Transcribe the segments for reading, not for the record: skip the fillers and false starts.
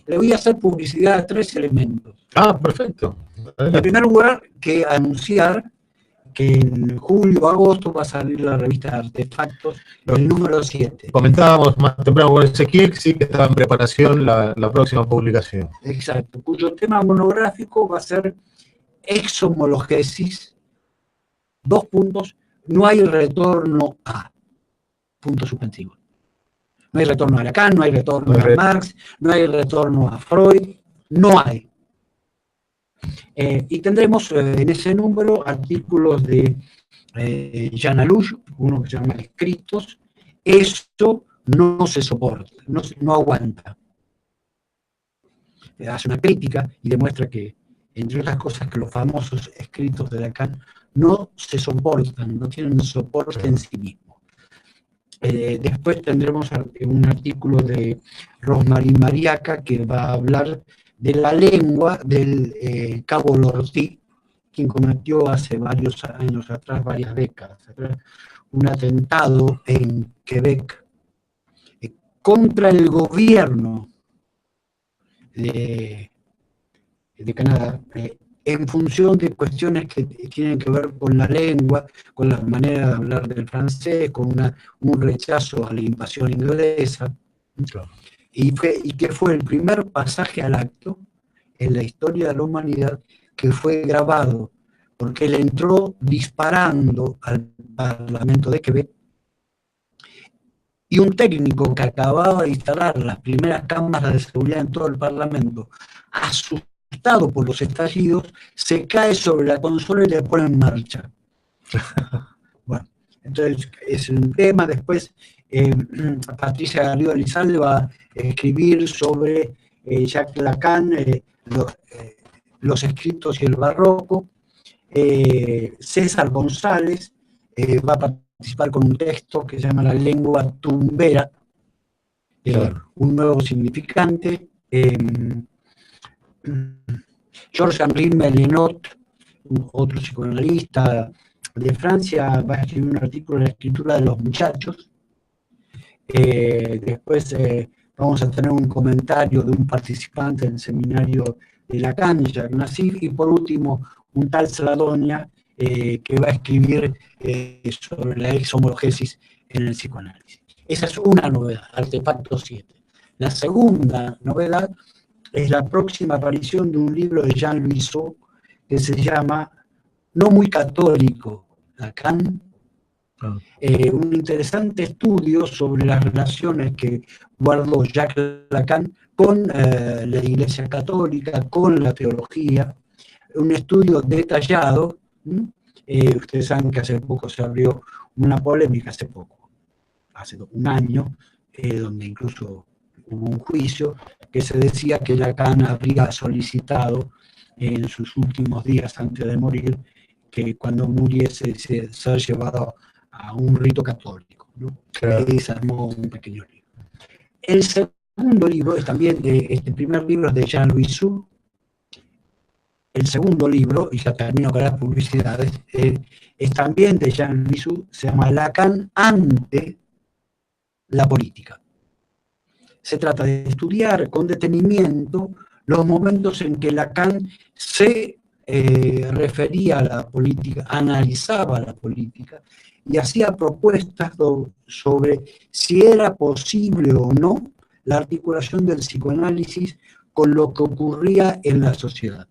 Le voy a hacer publicidad a 3 elementos. Ah, perfecto. En primer lugar, que anunciar que en julio o agosto va a salir la revista Artefactos, el número 7. Comentábamos más temprano con Ezequiel, sí, que estaba en preparación la próxima publicación. Exacto, cuyo tema monográfico va a ser exhomologesis, 2 puntos, no hay retorno a, punto suspensivo. No hay retorno a Lacan, no hay retorno a Marx, no hay retorno a Freud, no hay. Y tendremos en ese número artículos de Jean Alush, uno que se llama Escritos. Esto no se soporta, no aguanta. Hace una crítica y demuestra que, entre otras cosas, que los famosos escritos de Lacan no se soportan, no tienen soporte en sí mismos. Después tendremos un artículo de Rosmarie Mariaca que va a hablar de la lengua del cabo Lortí, quien cometió hace varios años atrás, varias décadas atrás, un atentado en Quebec contra el gobierno de Canadá, en función de cuestiones que tienen que ver con la lengua, con la manera de hablar del francés, con un rechazo a la invasión inglesa, Claro. y que fue el primer pasaje al acto en la historia de la humanidad que fue grabado, porque él entró disparando al Parlamento de Quebec, y un técnico que acababa de instalar las primeras cámaras de seguridad en todo el Parlamento, asustado por los estallidos, se cae sobre la consola y le pone en marcha. Bueno, entonces es un tema. Después Patricia Garrido Elizalde va a escribir sobre Jacques Lacan, los escritos y el barroco. César González va a participar con un texto que se llama La lengua tumbera, un nuevo significante. Georges-Henri Mélenot, otro psicoanalista de Francia, va a escribir un artículo de la escritura de los muchachos. Después vamos a tener un comentario de un participante del seminario de Lacan, Jacques Nassif, y por último un tal Sladonia que va a escribir sobre la exhomologesis en el psicoanálisis. Esa es una novedad, Artefacto 7. La segunda novedad es la próxima aparición de un libro de Jean Louiseau que se llama No muy católico, Lacan, un interesante estudio sobre las relaciones que guardó Jacques Lacan con la Iglesia Católica, con la teología, un estudio detallado. Ustedes saben que hace poco se abrió una polémica, hace un año, donde incluso hubo un juicio que se decía que Lacan habría solicitado en sus últimos días antes de morir que cuando muriese ser llevado a un rito católico, ¿no? Claro. Y se armó un pequeño libro. El segundo libro es también este primer libro es de Jean Louiseau. El segundo libro, y ya termino con las publicidades, es también de Jean Louiseau, se llama Lacan ante la política. Se trata de estudiar con detenimiento los momentos en que Lacan se refería a la política, analizaba la política y hacía propuestas sobre si era posible o no la articulación del psicoanálisis con lo que ocurría en la sociedad.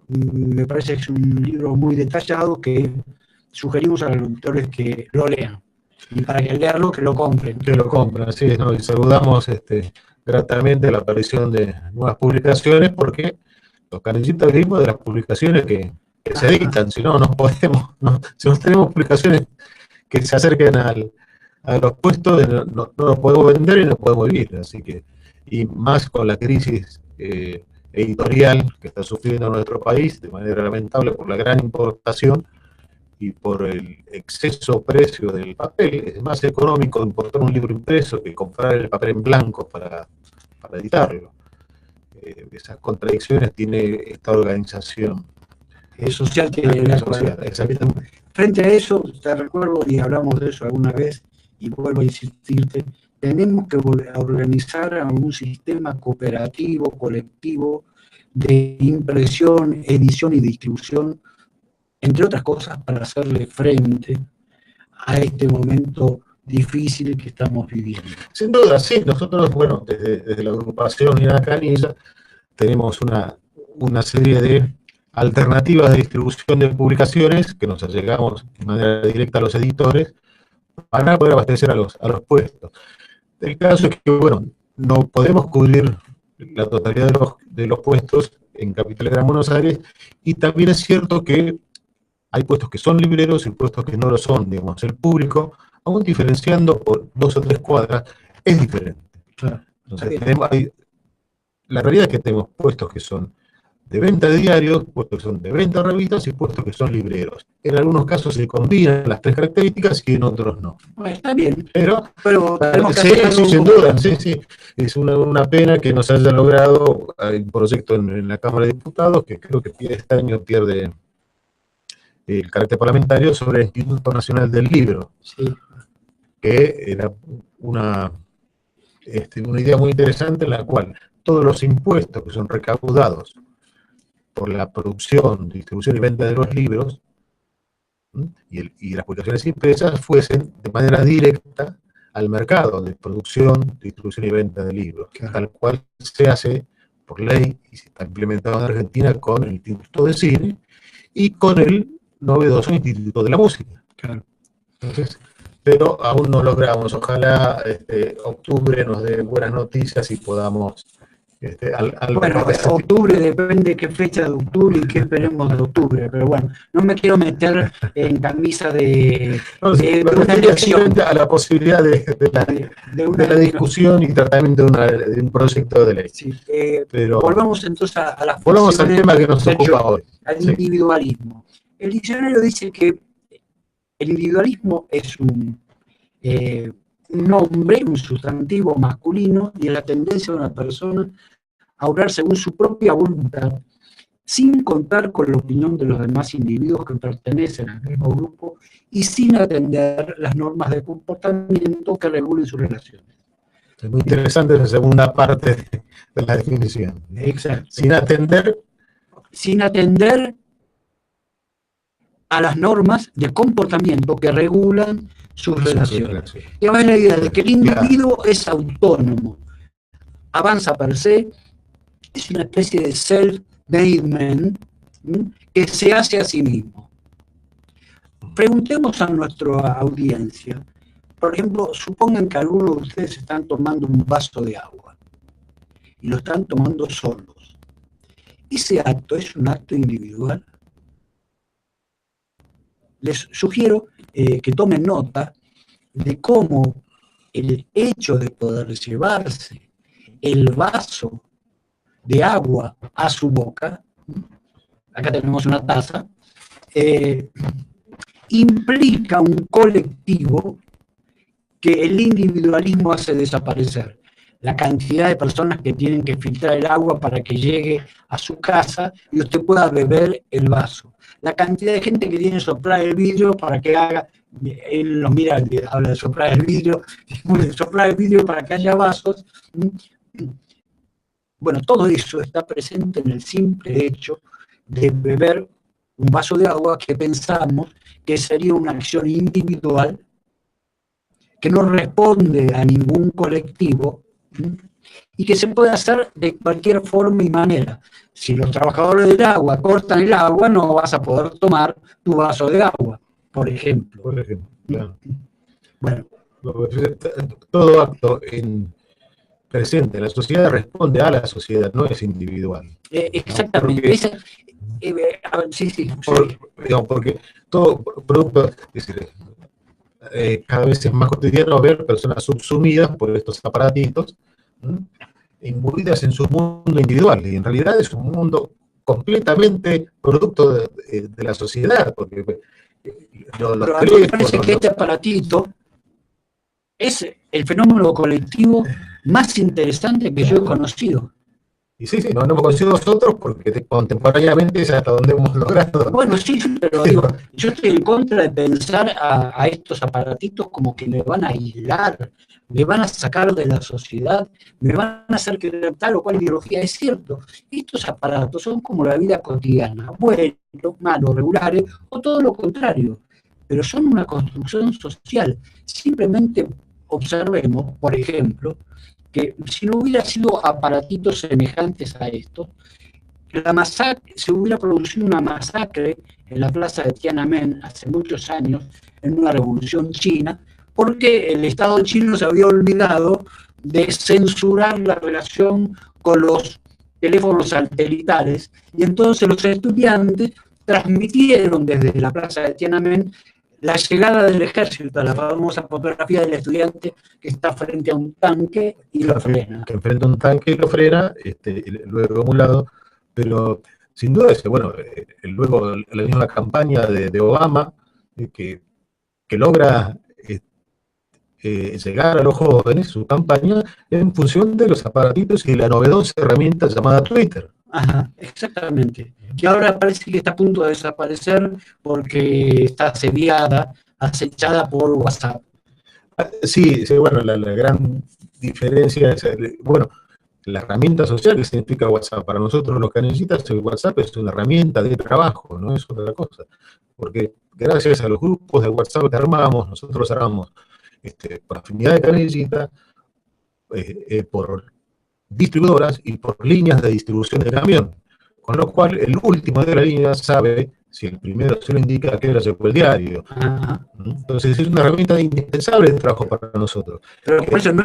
Me parece que es un libro muy detallado que sugerimos a los lectores que lo lean. Y para que leanlo, que lo compren. Que lo compren, sí, ¿no? Y saludamos gratamente la aparición de nuevas publicaciones, porque los canillitos vivimos de las publicaciones que se editan, si no, no podemos, si no tenemos publicaciones que se acerquen a los puestos, no los podemos vender y no podemos vivir, así que, y más con la crisis editorial que está sufriendo nuestro país, de manera lamentable por la gran importación y por el exceso precio del papel. Es más económico importar un libro impreso que comprar el papel en blanco para editarlo. Esas contradicciones tiene esta organización social tiene la social, exactamente. Frente a eso, te recuerdo, y hablamos de eso alguna vez, y vuelvo a insistirte, tenemos que volver a organizar a un sistema cooperativo, colectivo, de impresión, edición y distribución, entre otras cosas, para hacerle frente a este momento difícil que estamos viviendo. Sin duda, sí. Nosotros, bueno, desde la agrupación y la canilla, tenemos una serie de alternativas de distribución de publicaciones que nos allegamos de manera directa a los editores para poder abastecer a los puestos. El caso es que, bueno, no podemos cubrir la totalidad de los puestos en Capital y Gran Buenos Aires, y también es cierto que hay puestos que son libreros y puestos que no lo son. Digamos, el público, aún diferenciando por 2 o 3 cuadras, es diferente. Claro. Entonces, la realidad es que tenemos puestos que son de venta de diarios, puestos que son de venta de revistas y puestos que son libreros. En algunos casos se combinan las 3 características y en otros no. Bueno, está bien, pero tenemos que sí, hacer sí, sin duda, sí. Es una pena que no se haya logrado el proyecto en la Cámara de Diputados, que creo que este año pierde el carácter parlamentario, sobre el Instituto Nacional del Libro, sí, que era una idea muy interesante, en la cual todos los impuestos que son recaudados por la producción, distribución y venta de los libros y las publicaciones impresas fuesen de manera directa al mercado de producción, distribución y venta de libros, claro, tal cual se hace por ley y se está implementado en Argentina con el Instituto de Cine y con el novedoso Instituto de la Música. claro. Entonces, pero aún no logramos. Ojalá octubre nos dé buenas noticias y podamos... Bueno, octubre depende qué fecha de octubre y qué esperemos de octubre, pero bueno, no me quiero meter en camisa de una elección. A la posibilidad de la discusión y tratamiento de un proyecto de ley. Sí, pero volvamos entonces a las volvamos al tema que nos ocupa hoy. Al individualismo. El diccionario dice que el individualismo es un nombre, un sustantivo masculino, y la tendencia de una persona a obrar según su propia voluntad, sin contar con la opinión de los demás individuos que pertenecen al mismo grupo y sin atender las normas de comportamiento que regulen sus relaciones. Es muy interesante esa segunda parte de la definición. Exacto. Sin atender a las normas de comportamiento que regulan sus relaciones. Y a ver la idea de que el individuo es autónomo, avanza per se, es una especie de self-made man que se hace a sí mismo. Preguntemos a nuestra audiencia, por ejemplo, supongan que algunos de ustedes están tomando un vaso de agua y lo están tomando solos. ¿Ese acto es un acto individual? Les sugiero que tomen nota de cómo el hecho de poder llevarse el vaso de agua a su boca, acá tenemos una taza, implica un colectivo que el individualismo hace desaparecer. La cantidad de personas que tienen que filtrar el agua para que llegue a su casa y usted pueda beber el vaso. La cantidad de gente que tiene que soplar el vidrio para que haga, él lo mira, habla de soplar el vidrio para que haya vasos. Bueno, todo eso está presente en el simple hecho de beber un vaso de agua, que pensamos que sería una acción individual que no responde a ningún colectivo y que se puede hacer de cualquier forma y manera. Si los trabajadores del agua cortan el agua, no vas a poder tomar tu vaso de agua, por ejemplo. Claro. Bueno. Todo acto presente en la sociedad responde a la sociedad, no es individual. Exactamente. Porque todo producto, es decir, cada vez es más cotidiano ver personas subsumidas por estos aparatitos, imbuidas en su mundo individual, y en realidad es un mundo completamente producto de la sociedad, porque pero a mí me parece que este aparatito es el fenómeno colectivo más interesante que yo he conocido. Y sí, sí, no hemos conseguido nosotros porque contemporáneamente es hasta donde hemos logrado. Bueno, sí, pero digo, yo estoy en contra de pensar a estos aparatitos como que me van a aislar, me van a sacar de la sociedad, me van a hacer creer tal o cual ideología. Es cierto, estos aparatos son como la vida cotidiana, buenos, malos, regulares, o todo lo contrario, pero son una construcción social. Simplemente observemos, por ejemplo, que si no hubiera sido aparatitos semejantes a estos, se hubiera producido una masacre en la plaza de Tiananmen hace muchos años, en una revolución china, porque el Estado chino se había olvidado de censurar la relación con los teléfonos satelitales, y entonces los estudiantes transmitieron desde la plaza de Tiananmen la llegada del ejército, la famosa fotografía del estudiante que está frente a un tanque y lo frena. Que enfrenta un tanque y lo frena, luego a un lado, pero sin duda bueno, luego la misma campaña de Obama, que logra llegar a los jóvenes, su campaña, en función de los aparatitos y la novedosa herramienta llamada Twitter. Ajá, exactamente. Que ahora parece que está a punto de desaparecer porque está asediada, acechada por WhatsApp. Sí, sí, bueno, la gran diferencia es, bueno, la herramienta social que significa WhatsApp. Para nosotros los canillitas, el WhatsApp es una herramienta de trabajo, no es otra cosa. Porque gracias a los grupos de WhatsApp que armamos, nosotros armamos por afinidad de canillita, por distribuidoras y por líneas de distribución de camión. Con lo cual, el último de la línea sabe, si el primero se lo indica, a qué hora llegó el diario. Ajá. Entonces, es una herramienta indispensable de trabajo para nosotros. Pero por eso no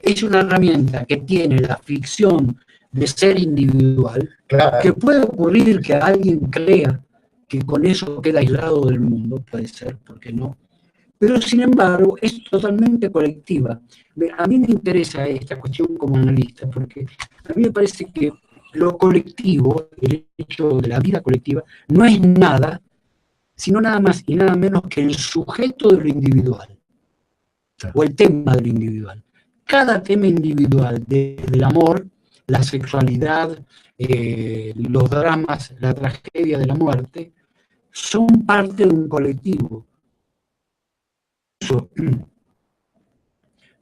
es una herramienta que tiene la ficción de ser individual, Claro. que puede ocurrir que alguien crea que con eso queda aislado del mundo, puede ser, ¿por qué no? Pero sin embargo es totalmente colectiva. A mí me interesa esta cuestión como analista, porque a mí me parece que lo colectivo, el hecho de la vida colectiva, no es nada, sino nada más y nada menos que el sujeto de lo individual, o el tema de lo individual. Cada tema individual, desde el amor, la sexualidad, los dramas, la tragedia de la muerte, son parte de un colectivo.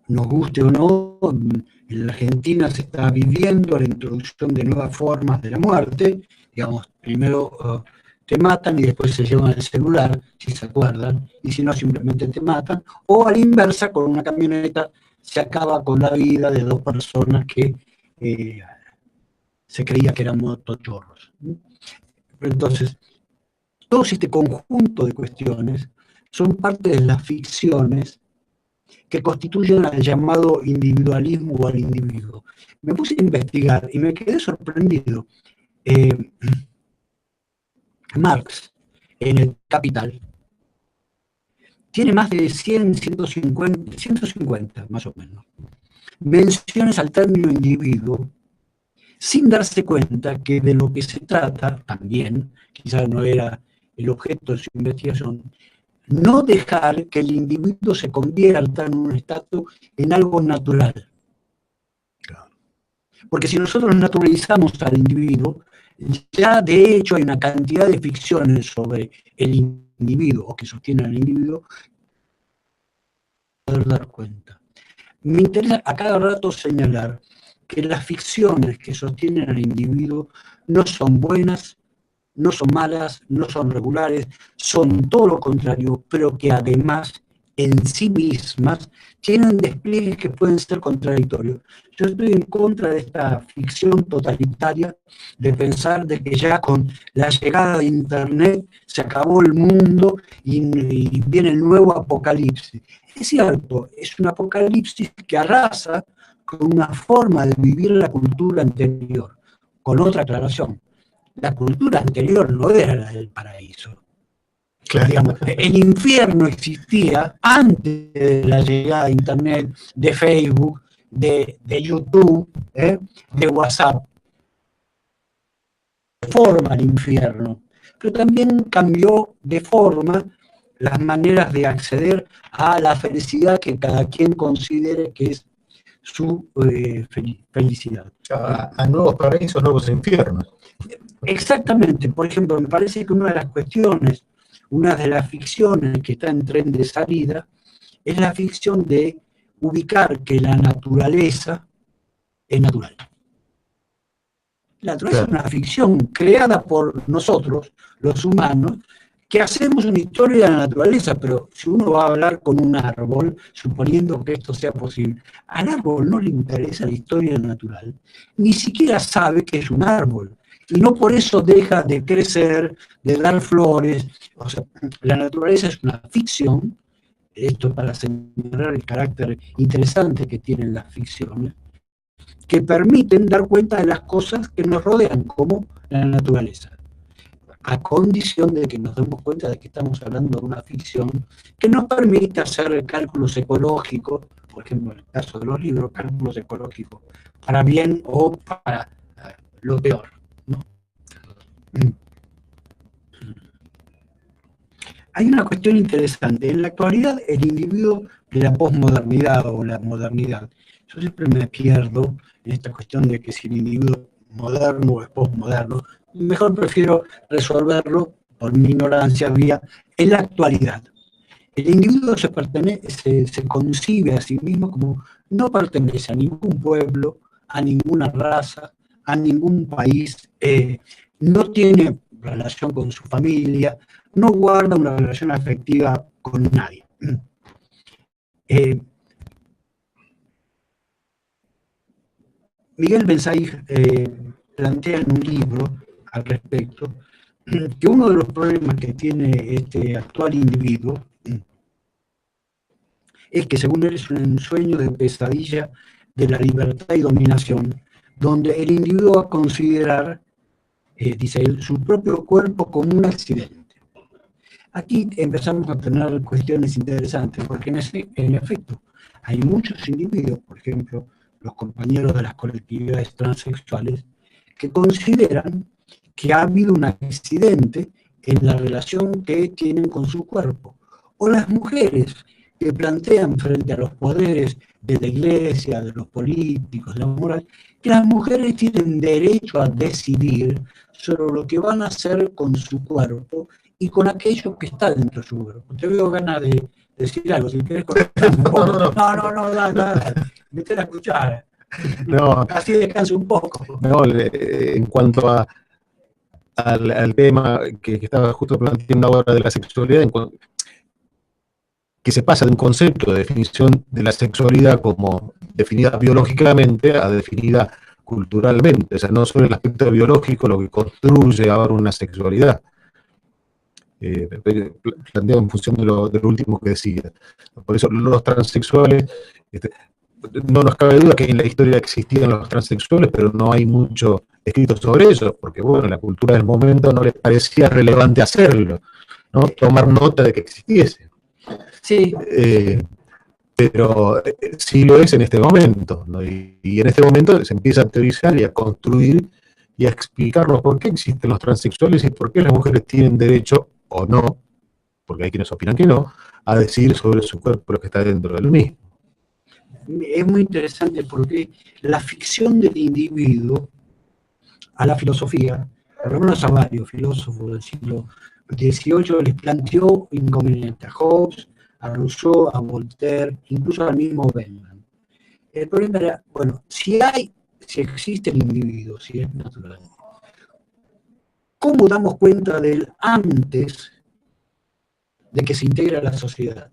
Nos guste o no, en la Argentina se está viviendo la introducción de nuevas formas de la muerte. Digamos, primero te matan y después se llevan el celular, si se acuerdan, y si no, simplemente te matan. O a la inversa, con una camioneta se acaba con la vida de dos personas que se creía que eran motochorros. Entonces, todo este conjunto de cuestiones son parte de las ficciones que constituyen al llamado individualismo o al individuo. Me puse a investigar y me quedé sorprendido. Marx, en el Capital, tiene más de 150 más o menos, menciones al término individuo, sin darse cuenta que de lo que se trata también, quizás no era el objeto de su investigación, no dejar que el individuo se convierta en un estatus, en algo natural. Porque si nosotros naturalizamos al individuo, ya de hecho hay una cantidad de ficciones sobre el individuo o que sostienen al individuo, poder dar cuenta. Me interesa a cada rato señalar que las ficciones que sostienen al individuo no son buenas, no son malas, no son regulares, son todo lo contrario, pero que además en sí mismas tienen despliegues que pueden ser contradictorios. Yo estoy en contra de esta ficción totalitaria de pensar de que ya con la llegada de Internet se acabó el mundo y viene el nuevo apocalipsis. Es cierto, es un apocalipsis que arrasa con una forma de vivir la cultura anterior, con otra aclaración. La cultura anterior no era la del paraíso. Claro. Digamos, el infierno existía antes de la llegada de Internet, de Facebook, de YouTube, de WhatsApp. Forma el infierno, pero también cambió de forma las maneras de acceder a la felicidad que cada quien considere que es su felicidad. A nuevos paraísos, nuevos infiernos. Exactamente. Por ejemplo, me parece que una de las cuestiones, una de las ficciones que está en tren de salida, es la ficción de ubicar que la naturaleza es natural. La naturaleza es una ficción creada por nosotros, los humanos, que hacemos una historia de la naturaleza, pero si uno va a hablar con un árbol, suponiendo que esto sea posible, al árbol no le interesa la historia natural, ni siquiera sabe que es un árbol, y no por eso deja de crecer, de dar flores. O sea, la naturaleza es una ficción, esto para señalar el carácter interesante que tienen las ficciones, que permiten dar cuenta de las cosas que nos rodean, como la naturaleza, a condición de que nos demos cuenta de que estamos hablando de una ficción que nos permite hacer cálculos ecológicos, por ejemplo, en el caso de los libros, cálculos ecológicos, para bien o para lo peor, ¿no? Hay una cuestión interesante. En la actualidad, el individuo de la posmodernidad o la modernidad, yo siempre me pierdo en esta cuestión de que si el individuo moderno o es posmoderno, mejor prefiero resolverlo por mi ignorancia vía en la actualidad. El individuo se concibe a sí mismo como no pertenece a ningún pueblo, a ninguna raza, a ningún país, no tiene relación con su familia, no guarda una relación afectiva con nadie. Miguel Benzaíg plantea en un libro al respecto que uno de los problemas que tiene este actual individuo es que según él es un ensueño de pesadilla de la libertad y dominación, donde el individuo va a considerar, dice él, su propio cuerpo como un accidente. Aquí empezamos a tener cuestiones interesantes, porque en efecto hay muchos individuos, por ejemplo, los compañeros de las colectividades transexuales, que consideran que ha habido un accidente en la relación que tienen con su cuerpo. O las mujeres que plantean frente a los poderes de la iglesia, de los políticos, de la moral, que las mujeres tienen derecho a decidir sobre lo que van a hacer con su cuerpo y con aquello que está dentro de su cuerpo. Te veo ganas de decir algo, si quieres cortar un poco. No, dale, mete la cuchara. No, así descansa un poco. No, en cuanto al tema que estaba justo planteando ahora de la sexualidad, que se pasa de un concepto de definición de la sexualidad como definida biológicamente a definida culturalmente. O sea, no solo el aspecto biológico lo que construye ahora una sexualidad. Planteado en función de lo último que decía. Por eso los transexuales, no nos cabe duda que en la historia existían los transexuales, pero no hay mucho escrito sobre ellos, porque bueno, la cultura del momento no les parecía relevante hacerlo, ¿no? Tomar nota de que existiese. Sí. Pero sí lo es en este momento, ¿no? Y en este momento se empieza a teorizar y a construir y a explicarnos por qué existen los transexuales y por qué las mujeres tienen derecho o no, porque hay quienes opinan que no, a decidir sobre su cuerpo lo que está dentro del mismo. Es muy interesante porque la ficción del individuo a la filosofía, por lo menos a varios filósofos del siglo XVIII, les planteó inconvenientes a Hobbes, a Rousseau, a Voltaire, incluso al mismo Bentham. El problema era, bueno, si existe el individuo, si es natural, ¿cómo damos cuenta de él antes de que se integre a la sociedad?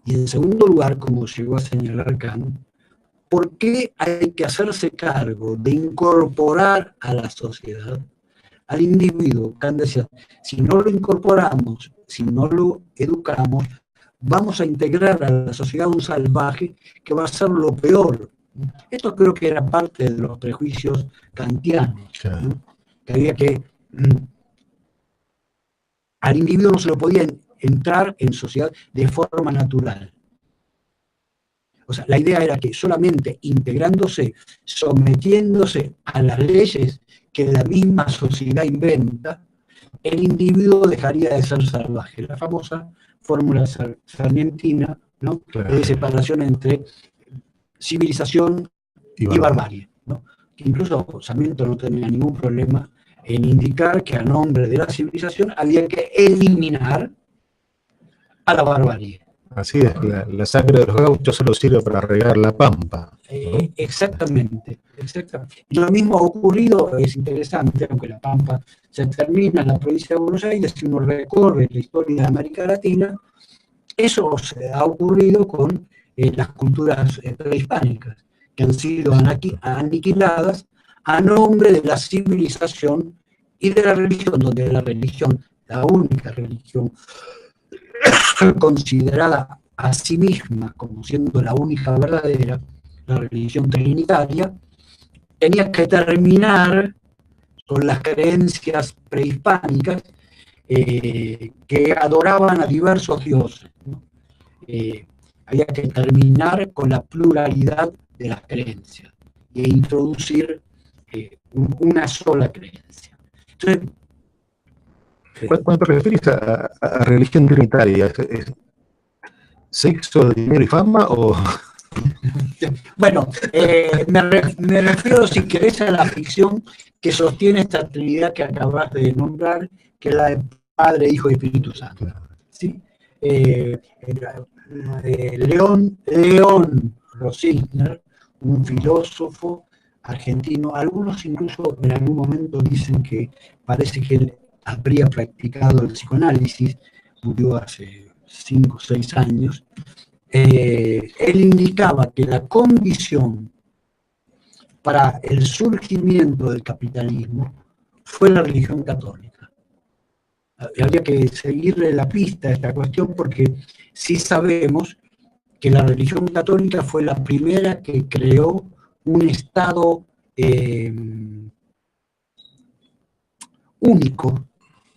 Y en segundo lugar, como llegó a señalar Kant, ¿por qué hay que hacerse cargo de incorporar a la sociedad al individuo? Kant decía, si no lo incorporamos, si no lo educamos, vamos a integrar a la sociedad un salvaje que va a ser lo peor. Esto creo que era parte de los prejuicios kantianos, ¿no? Que había que al individuo no se lo podía entrar en sociedad de forma natural. O sea, la idea era que solamente integrándose, sometiéndose a las leyes que la misma sociedad inventa, el individuo dejaría de ser salvaje. La famosa fórmula sarmientina, ¿no? Claro. De separación entre civilización y barbarie, ¿no? Que incluso Sarmiento no tenía ningún problema en indicar que a nombre de la civilización había que eliminar a la barbarie. Así es, la sangre de los gauchos solo sirve para regar la pampa, ¿no? Exactamente, exactamente. Lo mismo ha ocurrido, es interesante, aunque la pampa se termina en la provincia de Buenos Aires, si uno recorre la historia de América Latina, eso se ha ocurrido con las culturas prehispánicas, que han sido aniquiladas a nombre de la civilización y de la religión, donde la religión, la única religión considerada a sí misma como siendo la única verdadera, la religión trinitaria, tenía que terminar con las creencias prehispánicas que adoraban a diversos dioses, ¿no? Había que terminar con la pluralidad de las creencias e introducir una sola creencia. Entonces, Cuando te refieres a religión trinitaria, ¿es sexo, dinero y fama o...? bueno, me refiero, si querés, a la ficción que sostiene esta trinidad que acabas de nombrar, que es la de Padre, Hijo y Espíritu Santo. ¿Sí? León Rosicner, un filósofo argentino, algunos incluso en algún momento dicen que parece que él habría practicado el psicoanálisis, murió hace 5 o 6 años. Él indicaba que la condición para el surgimiento del capitalismo fue la religión católica. Habría que seguirle la pista a esta cuestión porque sí sabemos que la religión católica fue la primera que creó un Estado único,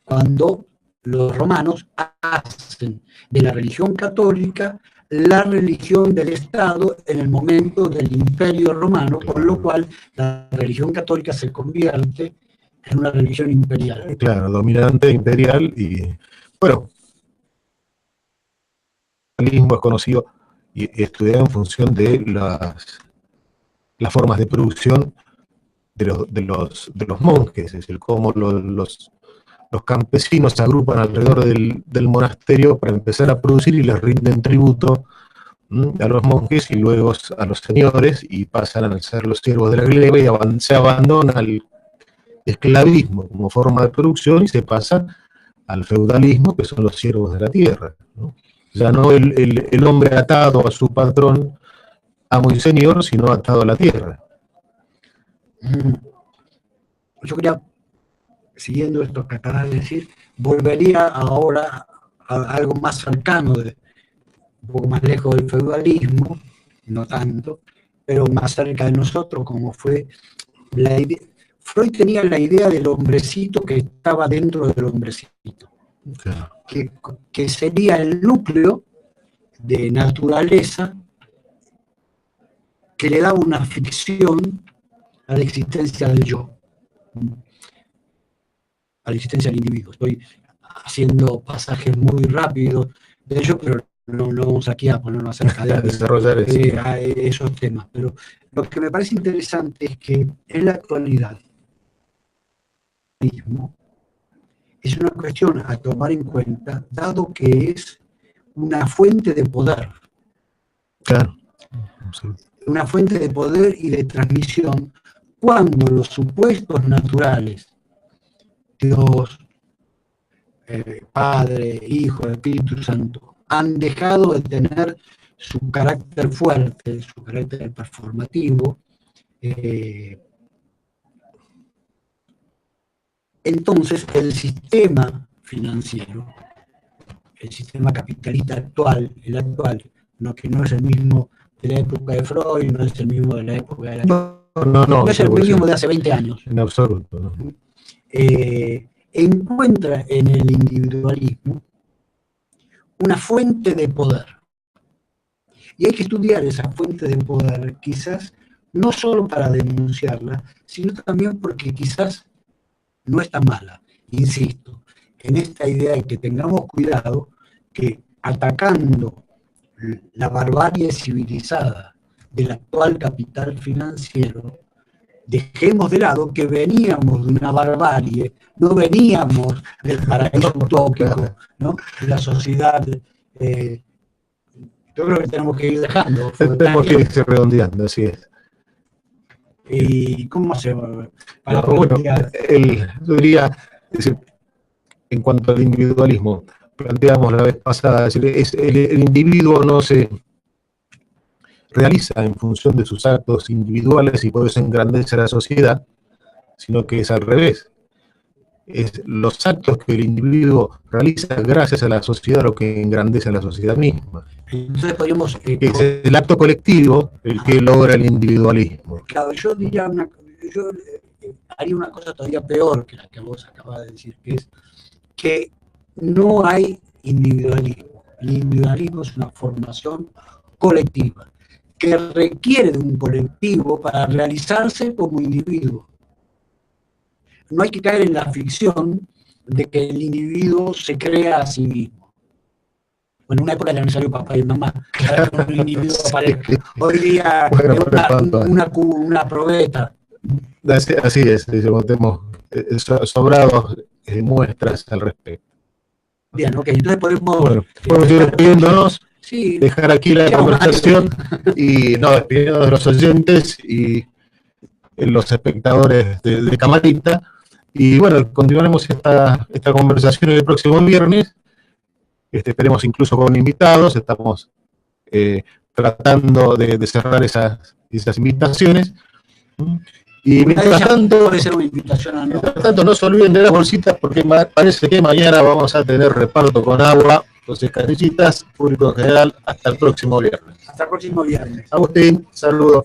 cuando los romanos hacen de la religión católica la religión del Estado en el momento del Imperio Romano, con lo cual la religión católica se convierte en una religión imperial. Claro, dominante, imperial, y bueno, el capitalismo es conocido y estudiado en función de las formas de producción de los monjes, es decir, cómo los campesinos se agrupan alrededor del monasterio para empezar a producir y les rinden tributo a los monjes y luego a los señores y pasan a ser los siervos de la gleba y se abandona el esclavismo como forma de producción y se pasa al feudalismo, que son los siervos de la tierra, ¿no? Ya no el hombre atado a su patrón, amo y señor, sino atado a la tierra. Yo quería, siguiendo esto que acabas de decir, volvería ahora a algo más cercano, un poco más lejos del feudalismo, no tanto, pero más cerca de nosotros, como fue la idea. Freud tenía la idea del hombrecito que estaba dentro del hombrecito, Claro. que sería el núcleo de naturaleza que le da una ficción a la existencia del yo, a la existencia del individuo. Estoy haciendo pasajes muy rápidos de ello, pero no vamos aquí a ponernos a hacer desarrollar esos temas. Pero lo que me parece interesante es que en la actualidad es una cuestión a tomar en cuenta, dado que es una fuente de poder. Claro. Una fuente de poder y de transmisión, cuando los supuestos naturales, Dios, Padre, Hijo, Espíritu Santo, han dejado de tener su carácter fuerte, su carácter performativo, entonces el sistema financiero, el sistema capitalista actual, el actual, que no es el mismo de la época de Freud, no es el mismo de la época de la... No es el mismo de hace 20 años. En absoluto, ¿no? Encuentra en el individualismo una fuente de poder. Y hay que estudiar esa fuente de poder, quizás no solo para denunciarla, sino también porque quizás no es tan mala. Insisto, en esta idea de que tengamos cuidado, que atacando la barbarie civilizada del actual capital financiero, dejemos de lado que veníamos de una barbarie, no veníamos del paraíso utópico, ¿no? De la sociedad. Yo creo que tenemos que ir dejando. Tenemos que ir redondeando, así es. ¿Y cómo hacemos? Para bueno, yo diría, es decir, en cuanto al individualismo, planteamos la vez pasada, es decir, el individuo no se realiza en función de sus actos individuales y por eso engrandece a la sociedad, sino que es al revés. Es los actos que el individuo realiza gracias a la sociedad lo que engrandece a la sociedad misma. Entonces podríamos... es el acto colectivo el que logra el individualismo. Claro, yo diría yo haría una cosa todavía peor que la que vos acabas de decir, que es que no hay individualismo. El individualismo es una formación colectiva que requiere de un colectivo para realizarse como individuo. No hay que caer en la ficción de que el individuo se crea a sí mismo. Bueno, en una época era necesario papá y mamá para que un individuo aparezca. Hoy día una probeta. Así es, tenemos sobrados muestras al respecto. Bien, ok, entonces podemos ir despidiéndonos, sí, dejar aquí la conversación y despidiéndonos de los oyentes y los espectadores de Camarita. Y bueno, continuaremos esta conversación el próximo viernes. Esperemos incluso con invitados. Estamos tratando de cerrar esas invitaciones. Y mientras tanto, no se olviden de las bolsitas porque parece que mañana vamos a tener reparto con agua. Entonces, Canillitas, público en general, hasta el próximo viernes. Hasta el próximo viernes. Agustín, saludos.